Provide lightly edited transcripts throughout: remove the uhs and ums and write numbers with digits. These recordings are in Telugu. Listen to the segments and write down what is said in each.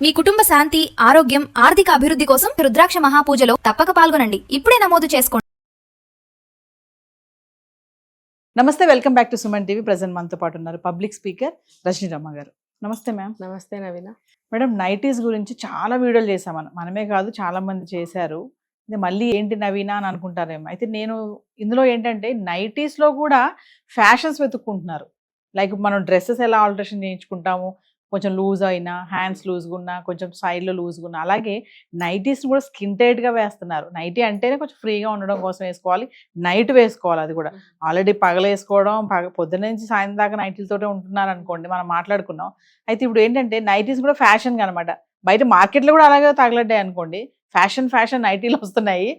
మీ కుటుంబ శాంతి, ఆరోగ్యం, ఆర్థిక అభివృద్ధి కోసం రుద్రాక్ష మహాపూజలో తప్పక పాల్గొనండి. ఇప్పుడే నమోదు చేసుకోండి. నమస్తే, welcome back to Suman TV. Present మనతో పాటు ఉన్నారు పబ్లిక్ స్పీకర్ రజనీ రమ్మ గారు. నమస్తే మ్యామ్. నమస్తే నవీన. మేడం, నైటీస్ గురించి చాలా వీడియోలు చేసాం మనమే కాదు చాలా మంది చేశారు. ఇది మళ్ళీ ఏంటి నవీనా అని అనుకుంటారేమో. అయితే నేను ఇందులో ఏంటంటే నైటీస్లో కూడా ఫ్యాషన్స్ వెతుక్కుంటున్నారు. లైక్ మనం డ్రెస్సెస్ ఎలా ఆల్టరేషన్ చేయించుకుంటాము, కొంచెం లూజ్ అయినా, హ్యాండ్స్ లూజ్గా ఉన్నా, కొంచెం సైడ్లో లూజ్గా ఉన్నా, అలాగే నైటీస్ని కూడా స్కిన్ టైట్గా వేస్తున్నారు. నైటీ అంటేనే కొంచెం ఫ్రీగా ఉండడం కోసం వేసుకోవాలి, నైట్ వేసుకోవాలి. అది కూడా ఆల్రెడీ పగలేసుకోవడం, పొద్దున్న నుంచి సాయంత్రం దాకా నైటీలతోటే ఉంటున్నారు అనుకోండి, మనం మాట్లాడుకున్నాం. అయితే ఇప్పుడు ఏంటంటే నైటీస్ కూడా ఫ్యాషన్ అనమాట. బయట మార్కెట్లో కూడా అలాగే తగలడ్డాయి అనుకోండి. ఫ్యాషన్ నైటీలు వస్తున్నాయి.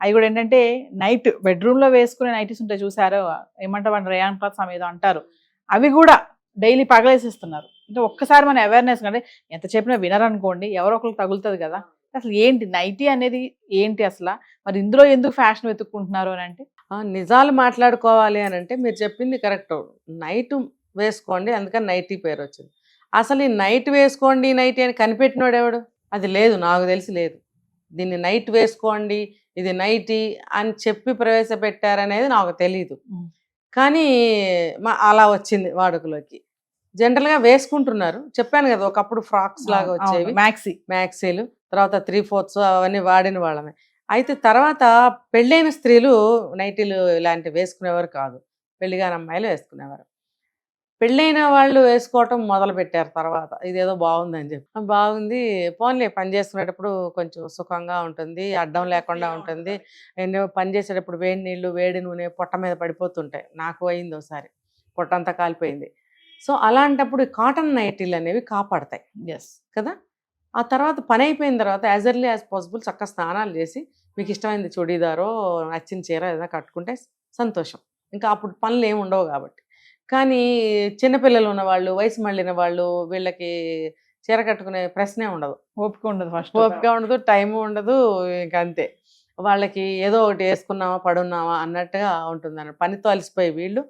అవి కూడా ఏంటంటే నైట్ బెడ్రూమ్లో వేసుకునే నైటీస్ ఉంటాయి చూసారో, ఏమంటారు రేయాన్ క్లాత్స్ ఏదో అంటారు, అవి కూడా డైలీ పగలేసేస్తున్నారు. అంటే ఒక్కసారి మన అవేర్నెస్ అంటే ఎంత చెప్పినా వినరనుకోండి, ఎవరో ఒకరికి తగులుతుంది కదా. అసలు ఏంటి నైటీ అనేది ఏంటి అసలు, మరి ఇందులో ఎందుకు ఫ్యాషన్ వెతుక్కుంటున్నారు అని అంటే? నిజాలు మాట్లాడుకోవాలి అని అంటే మీరు చెప్పింది కరెక్ట్. నైట్ వేసుకోండి, అందుకని నైటీ పేరు వచ్చింది. అసలు ఈ నైట్ వేసుకోండి నైటీ అని కనిపెట్టినోడు ఎవడు? అది లేదు, నాకు తెలిసి లేదు. దీన్ని నైట్ వేసుకోండి, ఇది నైటీ అని చెప్పి ప్రవేశపెట్టారనేది నాకు తెలీదు. కానీ అలా వచ్చింది వాడుకలోకి. జనరల్గా వేసుకుంటున్నారు. చెప్పాను కదా, ఒకప్పుడు ఫ్రాక్స్ లాగా వచ్చేవి, మ్యాక్సీలు, తర్వాత 3/4 అవన్నీ వాడిన వాళ్ళమే. అయితే తర్వాత పెళ్ళైన స్త్రీలు నైటీలు ఇలాంటివి వేసుకునేవారు కాదు, పెళ్లిగాని అమ్మాయిలు వేసుకునేవారు. పెళ్ళైన వాళ్ళు వేసుకోవటం మొదలు పెట్టారు తర్వాత. ఇదేదో బాగుందని చెప్పి, బాగుంది పోన్లే, పని చేసుకునేటప్పుడు కొంచెం సుఖంగా ఉంటుంది, అడ్డం లేకుండా ఉంటుంది. ఎన్నో పని చేసేటప్పుడు వేడి నీళ్ళు, వేడి నూనె పొట్ట మీద పడిపోతుంటాయి. నాకు అయింది ఒకసారి, పొట్టంతా కాలిపోయింది. సో అలాంటప్పుడు కాటన్ నైటీలు అనేవి కాపాడతాయి. ఎస్ కదా. ఆ తర్వాత పని అయిపోయిన తర్వాత యాజ్ ఎర్లీ యాజ్ పాసిబుల్ చక్కగా స్నానాలు చేసి మీకు ఇష్టమైంది చుడీదారో నచ్చిన చీర ఏదైనా కట్టుకుంటే సంతోషం. ఇంకా అప్పుడు పనులు ఏమి ఉండవు కాబట్టి. కానీ చిన్నపిల్లలు ఉన్నవాళ్ళు, వయసు మళ్ళిన వాళ్ళు, వీళ్ళకి చీర కట్టుకునే ప్రశ్నే ఉండదు, ఓపిక ఉండదు, ఫస్ట్ ఓపిక ఉండదు, టైము ఉండదు. ఇంక అంతే, వాళ్ళకి ఏదో ఒకటి వేసుకున్నామా పడున్నామా అన్నట్టుగా ఉంటుంది అన్నట్టు. పనితో అలసిపోయి వీళ్ళు,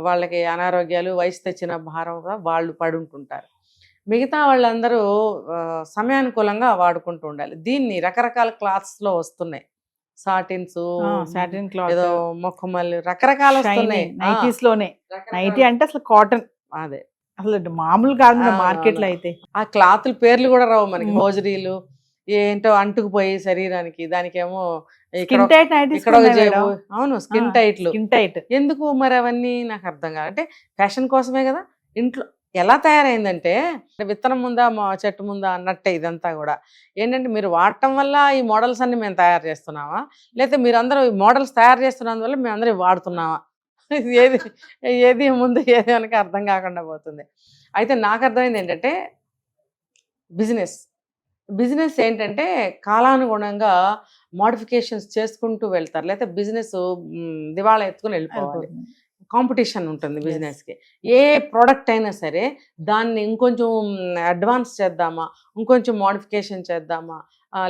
వాళ్ళకి అనారోగ్యాలు, వయసు తెచ్చిన భారం వాళ్ళు పడుంటుంటారు. మిగతా వాళ్ళందరూ సమయానుకూలంగా వాడుకుంటూ ఉండాలి. దీన్ని రకరకాల క్లాత్స్లో వస్తున్నాయి, సాటిన్స్, సాటిన్ క్లాత్, ఏదో మొక్కమల్లి, రకరకాల నైటీస్ లోనే. నైటీ అంటే అసలు కాటన్, అదే అసలు మామూలు కాదు మార్కెట్ లో. అయితే ఆ క్లాతుల పేర్లు కూడా రావు మనకి, హోజరీలు ఏంటో అంటుకుపోయి శరీరానికి. దానికేమో ఇక్కడ అవును స్కిన్ టైట్. ఎందుకు మరి అవన్నీ నాకు అర్థం కాదు. అంటే ఫ్యాషన్ కోసమే కదా. ఇంట్లో ఎలా తయారైందంటే విత్తనం ముందా చెట్టు ముందా అన్నట్టే ఇదంతా కూడా. ఏంటంటే మీరు వాడటం వల్ల ఈ మోడల్స్ అన్ని మేము తయారు చేస్తున్నామా, లేకపోతే మీరందరూ ఈ మోడల్స్ తయారు చేస్తున్నందువల్ల మేమందరూ వాడుతున్నామా? ఏది ఏది ముందు ఏది వెనక అర్థం కాకుండా పోతుంది. అయితే నాకు అర్థమైంది ఏంటంటే బిజినెస్ ఏంటంటే కాలానుగుణంగా మోడిఫికేషన్స్ చేసుకుంటూ వెళ్తారు, లేకపోతే బిజినెస్ దివాళా ఎత్తుకుని వెళ్ళిపోవాలి. కాంపిటీషన్ ఉంటుంది బిజినెస్కి. ఏ ప్రోడక్ట్ అయినా సరే దాన్ని ఇంకొంచెం అడ్వాన్స్ చేద్దామా, ఇంకొంచెం మోడిఫికేషన్ చేద్దామా,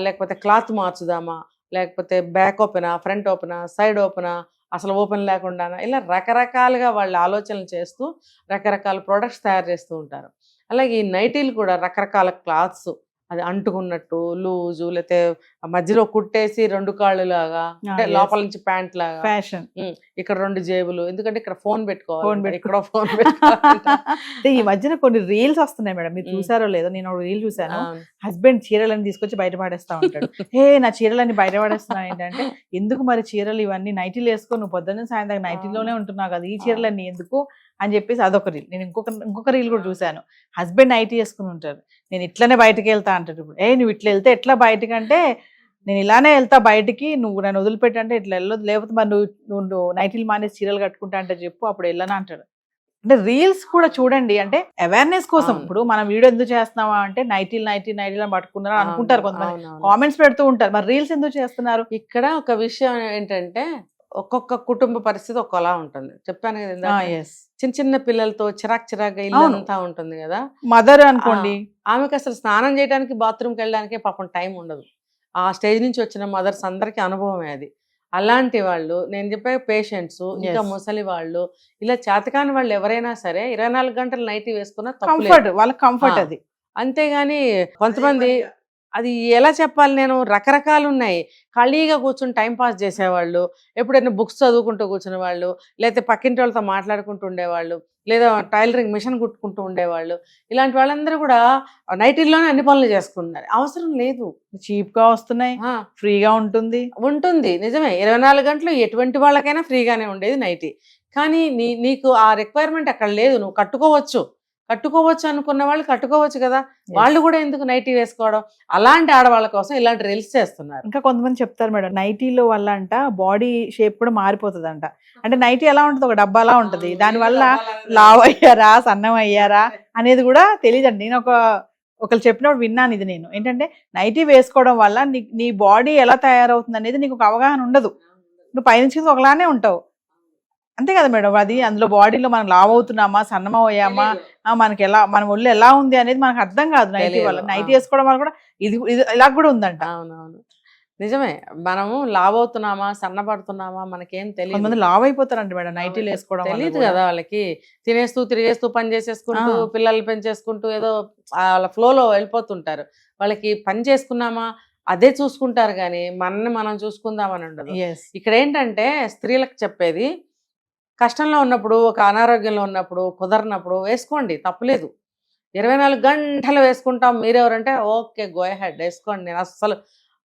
లేకపోతే క్లాత్ మార్చుదామా, లేకపోతే బ్యాక్ ఓపెనా, ఫ్రంట్ ఓపెనా, సైడ్ ఓపెనా, అసలు ఓపెన్ లేకుండానా, ఇలా రకరకాలుగా వాళ్ళు ఆలోచనలు చేస్తూ రకరకాల ప్రోడక్ట్స్ తయారు చేస్తూ ఉంటారు. అలాగే ఈ నైటీలు కూడా రకరకాల క్లాత్స్, అది అంటుకున్నట్టు, లూజు, లేకపోతే మధ్యలో కుట్టేసి 2 కాళ్ళు లాగా, అంటే లోపల నుంచి ప్యాంట్ లాగా ఫ్యాషన్. ఇక్కడ 2 జేబులు, ఎందుకంటే ఇక్కడ ఫోన్ పెట్టుకోవాలి, ఇక్కడ ఫోన్ పెట్టుకోవాలి. ఈ మధ్యన కొన్ని రీల్స్ వస్తున్నాయి మేడం, మీరు చూసారో లేదో. నేను ఒక రీల్ చూసాను, హస్బెండ్ చీరలని తీసుకొచ్చి బయట పడేస్తా ఉంటాడు. నా చీరలన్నీ బయట పడేస్తున్నాను ఏంటంటే, ఎందుకు మరి చీరలు ఇవన్నీ నైటీలు వేసుకో, నువ్వు పొద్దున్న సాయంత్రం నైటీలోనే ఉంటున్నావు కదా, ఈ చీరలన్నీ ఎందుకు అని చెప్పేసి అదొక రీల్. నేను ఇంకొక రీల్ కూడా చూశాను, హస్బెండ్ నైటీ వేసుకుని ఉంటారు, నేను ఇట్లనే బయటకు వెళ్తా అంటాడు. ఇప్పుడు నువ్వు ఇట్లా వెళ్తే ఎట్లా బయటకు అంటే, నేను ఇలానే వెళ్తా బయటికి, నువ్వు నన్ను వదిలిపెట్టి అంటే ఇట్లా వెళ్ళదు, లేకపోతే మరి నువ్వు నైటీలు మానేసి చీరలు కట్టుకుంటా అంటే చెప్పు, అప్పుడు వెళ్ళనా అంటాడు. అంటే రీల్స్ కూడా చూడండి, అంటే అవేర్నెస్ కోసం. ఇప్పుడు మనం వీడియో ఎందుకు చేస్తున్నావా అంటే నైటీలు పట్టుకున్నారా అనుకుంటారు కొంతమంది, కామెంట్స్ పెడుతూ ఉంటారు. మరి రీల్స్ ఎందుకు చేస్తున్నారు? ఇక్కడ ఒక విషయం ఏంటంటే ఒక్కొక్క కుటుంబ పరిస్థితి ఒక్కలా ఉంటుంది. చెప్పాను కదా, చిన్న చిన్న పిల్లలతో చిరాగ్గా ఇల్లు అంతా ఉంటుంది కదా. మదర్ అనుకోండి, ఆమెకు అసలు స్నానం చేయడానికి, బాత్రూమ్కి వెళ్ళడానికి పాపం టైం ఉండదు. ఆ స్టేజ్ నుంచి వచ్చిన మదర్స్ అందరికీ అనుభవమే అది. అలాంటి వాళ్ళు, నేను చెప్పే పేషెంట్స్, ఇంకా ముసలి వాళ్ళు, ఇలా చేతకాని వాళ్ళు ఎవరైనా సరే 24 గంటలు నైటీ వేసుకున్న కంఫర్ట్, వాళ్ళకి కంఫర్ట్ అది. అంతేగాని కొంతమంది అది ఎలా చెప్పాలి, నేను రకరకాలు ఉన్నాయి. ఖాళీగా కూర్చొని టైం పాస్ చేసేవాళ్ళు, ఎప్పుడైనా బుక్స్ చదువుకుంటూ కూర్చునే వాళ్ళు, లేకపోతే పక్కింటి వాళ్ళతో మాట్లాడుకుంటూ ఉండేవాళ్ళు, లేదా టైలరింగ్ మిషన్ కుట్టుకుంటూ ఉండేవాళ్ళు. ఇలాంటి వాళ్ళందరూ కూడా నైటీల్లోనే అన్ని పనులు చేసుకుంటున్నారు. అవసరం లేదు. చీప్ గా వస్తున్నాయి, ఆ, ఫ్రీగా ఉంటుంది. ఉంటుంది నిజమే. 24 గంటలు ఎటువంటి వాళ్ళకైనా ఫ్రీగానే ఉండేది నైటీ. కానీ నీకు ఆ రిక్వైర్మెంట్ అక్కడ లేదు. నువ్వు కట్టుకోవచ్చు అనుకున్న వాళ్ళు కట్టుకోవచ్చు కదా. వాళ్ళు కూడా ఎందుకు నైటీ వేసుకోవడం? అలాంటి ఆడవాళ్ళ కోసం ఇలాంటి రీల్స్ చేస్తున్నారు. ఇంకా కొంతమంది చెప్తారు మేడం, నైటీలో వల్ల అంట బాడీ షేప్ కూడా మారిపోతుంది అంట. అంటే నైటీ ఎలా ఉంటుంది, ఒక డబ్బాలా ఉంటది, దానివల్ల లావ్ అయ్యారా సన్నం అయ్యారా అనేది కూడా తెలియదండి. నేను ఒకరు చెప్పినప్పుడు విన్నాను ఇది. నేను ఏంటంటే నైటీ వేసుకోవడం వల్ల నీ బాడీ ఎలా తయారవుతుంది అనేది నీకు ఒక అవగాహన ఉండదు. నువ్వు పైనుంచి ఒకలానే ఉంటావు, అంతే కదా మేడం. అది అందులో బాడీలో మనం లావ్ అవుతున్నామా సన్నమా అయ్యామా, మనకి ఎలా మన ఒళ్ళు ఎలా ఉంది అనేది మనకు అర్థం కాదు నైటీ వల్ల. నైటీ వేసుకోవడం వల్ల కూడా ఇది ఇలా కూడా ఉందంట. అవునవును, నిజమే. మనము లావ్ అవుతున్నామా సన్నపడుతున్నామా మనకేం తెలియదు. కొంతమంది లావ్ అయిపోతారంట మేడం నైటీలు వేసుకోవడం తెలియదు కదా వాళ్ళకి. తినేస్తూ తిరిగేస్తూ పని చేసేసుకుంటూ పిల్లల్ని పెంచేసుకుంటూ ఏదో వాళ్ళ ఫ్లోలో వెళ్ళిపోతుంటారు. వాళ్ళకి పని చేసుకున్నామా అదే చూసుకుంటారు, కానీ మనని మనం చూసుకుందామని ఉండదు. ఇక్కడ ఏంటంటే స్త్రీలకు చెప్పేది, కష్టంలో ఉన్నప్పుడు, ఒక అనారోగ్యంలో ఉన్నప్పుడు, కుదరనప్పుడు వేసుకోండి, తప్పులేదు. 24 గంటలు వేసుకుంటాం మీరెవరంటే ఓకే గో హెడ్ వేసుకోండి, నేను అస్సలు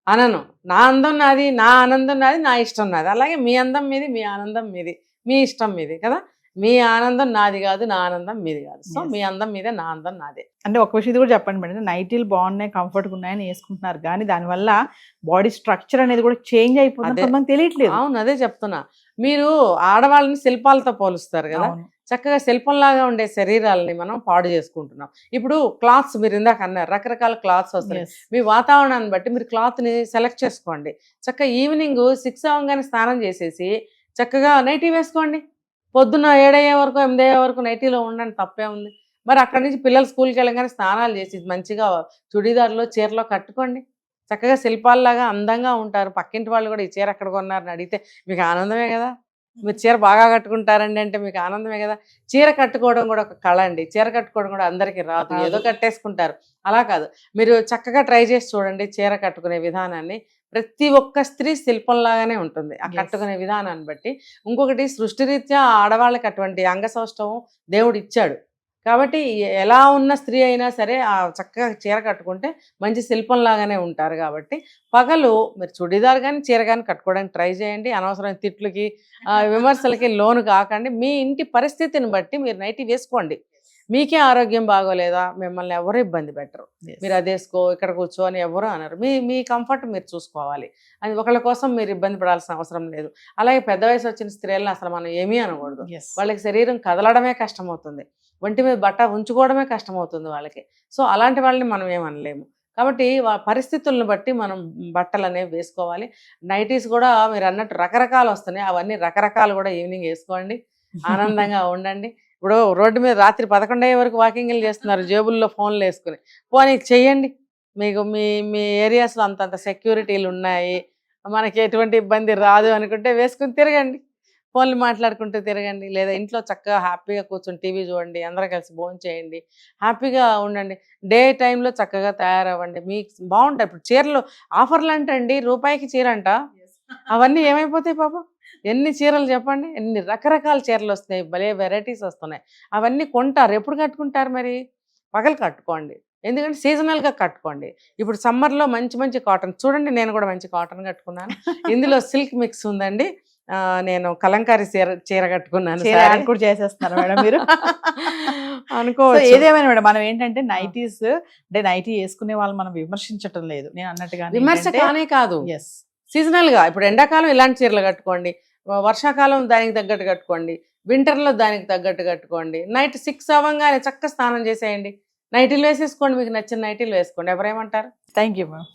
అనను. నా అందం నాది, నా ఆనందం నాది, నా ఇష్టం నాది. అలాగే మీ అందం మీది, మీ ఆనందం మీది, మీ ఇష్టం మీది కదా. మీ ఆనందం నాది కాదు, నా ఆనందం మీది కాదు. సో మీ అందం మీదే, నా అందం నాదే. అంటే ఒక విషయం కూడా చెప్పండి మేడం, నైటీలు బాగున్నాయి కంఫర్ట్గా ఉన్నాయని వేసుకుంటున్నారు, కానీ దానివల్ల బాడీ స్ట్రక్చర్ అనేది కూడా చేంజ్ అయిపోతుంది, తెలియట్లేదు. అవును, అదే చెప్తున్నా. మీరు ఆడవాళ్ళని శిల్పాలతో పోలుస్తారు కదా, చక్కగా శిల్పంలాగా ఉండే శరీరాలని మనం పాడు చేసుకుంటున్నాం. ఇప్పుడు క్లాత్స్ మీరు ఇందాక అన్నారు, రకరకాల క్లాత్స్ వస్తున్నాయి. మీ వాతావరణాన్ని బట్టి మీరు క్లాత్ని సెలెక్ట్ చేసుకోండి. చక్కగా ఈవినింగ్ 6 అవ్వగానే స్నానం చేసేసి చక్కగా నైటీ వేసుకోండి. పొద్దున్న 7 అయ్యే వరకు 8 అయ్యే వరకు నైటీలో ఉండండి, తప్పే ఉంది. మరి అక్కడి నుంచి పిల్లలు స్కూల్కి వెళ్ళగానే స్నానాలు చేసి మంచిగా చుడీదార్లో చీరలో కట్టుకోండి. చక్కగా శిల్పాల్లాగా అందంగా ఉంటారు. పక్కింటి వాళ్ళు కూడా ఈ చీర ఎక్కడ కొన్నారని అడిగితే మీకు ఆనందమే కదా. మీరు చీర బాగా కట్టుకుంటారండి అంటే మీకు ఆనందమే కదా. చీర కట్టుకోవడం కూడా ఒక కళ అండి. చీర కట్టుకోవడం కూడా అందరికీ రాదు, ఏదో కట్టేసుకుంటారు. అలా కాదు, మీరు చక్కగా ట్రై చేసి చూడండి చీర కట్టుకునే విధానాన్ని. ప్రతి ఒక్క స్త్రీ శిల్పంలాగానే ఉంటుంది ఆ కట్టుకునే విధానాన్ని బట్టి. ఇంకొకటి, సృష్టిరీత్యా ఆడవాళ్ళకి అటువంటి అంగసౌష్ఠవం దేవుడు ఇచ్చాడు కాబట్టి ఎలా ఉన్న స్త్రీ అయినా సరే ఆ చక్కగా చీర కట్టుకుంటే మంచి శిల్పంలాగానే ఉంటారు. కాబట్టి పగలు మీరు చుడీదార్ కానీ చీర కానీ కట్టుకోవడానికి ట్రై చేయండి. అనవసరమైన తిట్లకి విమర్శలకి లోను కాకండి. మీ ఇంటి పరిస్థితిని బట్టి మీరు నైటీ వేసుకోండి. మీకే ఆరోగ్యం బాగోలేదా, మిమ్మల్ని ఎవరు ఇబ్బంది పెట్టరు. మీరు అది వేసుకో ఇక్కడ కూర్చో అని ఎవరు అనరు. మీ కంఫర్ట్ మీరు చూసుకోవాలి. అది ఒకళ్ళ కోసం మీరు ఇబ్బంది పడాల్సిన అవసరం లేదు. అలాగే పెద్ద వయసు వచ్చిన స్త్రీలను అసలు మనం ఏమీ అనకూడదు. వాళ్ళకి శరీరం కదలడమే కష్టమవుతుంది, ఒంటి మీద బట్ట ఉంచుకోవడమే కష్టమవుతుంది వాళ్ళకి. సో అలాంటి వాళ్ళని మనం ఏమనలేము. కాబట్టి పరిస్థితులను బట్టి మనం బట్టలు అనేవి వేసుకోవాలి. నైటీస్ కూడా మీరు అన్నట్టు రకరకాలు వస్తున్నాయి, అవన్నీ రకరకాలు కూడా ఈవినింగ్ వేసుకోండి, ఆనందంగా ఉండండి. ఇప్పుడు రోడ్డు మీద రాత్రి 11 అయ్యే వరకు వాకింగ్లు చేస్తున్నారు జేబుల్లో ఫోన్లు వేసుకుని. పోనీ చెయ్యండి, మీకు మీ ఏరియాస్లో అంతంత సెక్యూరిటీలు ఉన్నాయి, మనకి ఎటువంటి ఇబ్బంది రాదు అనుకుంటే వేసుకుని తిరగండి, ఫోన్లు మాట్లాడుకుంటూ తిరగండి. లేదా ఇంట్లో చక్కగా హ్యాపీగా కూర్చొని టీవీ చూడండి, అందరూ కలిసి భోజనం చేయండి, హ్యాపీగా ఉండండి. డే టైంలో చక్కగా తయారవ్వండి, మీకు బాగుంటాయి. ఇప్పుడు చీరలు ఆఫర్లు అంటండి, రూపాయికి చీర అంట, అవన్నీ ఏమైపోతాయి పాపం. ఎన్ని చీరలు చెప్పండి, ఎన్ని రకరకాల చీరలు వస్తున్నాయి, భలే వెరైటీస్ వస్తున్నాయి. అవన్నీ కొంటారు, ఎప్పుడు కట్టుకుంటారు మరి? పగలు కట్టుకోండి, ఎందుకంటే సీజనల్గా కట్టుకోండి. ఇప్పుడు సమ్మర్లో మంచి మంచి కాటన్ చూడండి, నేను కూడా మంచి కాటన్ కట్టుకున్నాను. ఇందులో సిల్క్ మిక్స్ ఉందండి. నేను కలంకారీ చీర కట్టుకున్నాను. కూడా చేసేస్తున్నారు మేడం మీరు అనుకో. ఏదేమైనా మేడం మనం ఏంటంటే నైటీస్ అంటే నైటీ వేసుకునే వాళ్ళు మనం విమర్శించటం లేదు, నేను అన్నట్టుగా విమర్శ కానే కాదు. సీజనల్ గా ఇప్పుడు ఎండాకాలం ఇలాంటి చీరలు కట్టుకోండి, వర్షాకాలం దానికి తగ్గట్టు కట్టుకోండి, వింటర్లో దానికి తగ్గట్టు కట్టుకోండి. నైట్ 6 అవ్వగానే చక్కగా స్నానం చేసేయండి, నైటీలు వేసేసుకోండి, మీకు నచ్చిన నైటీలు వేసుకోండి, ఎవరేమంటారు? Thank you ma'am.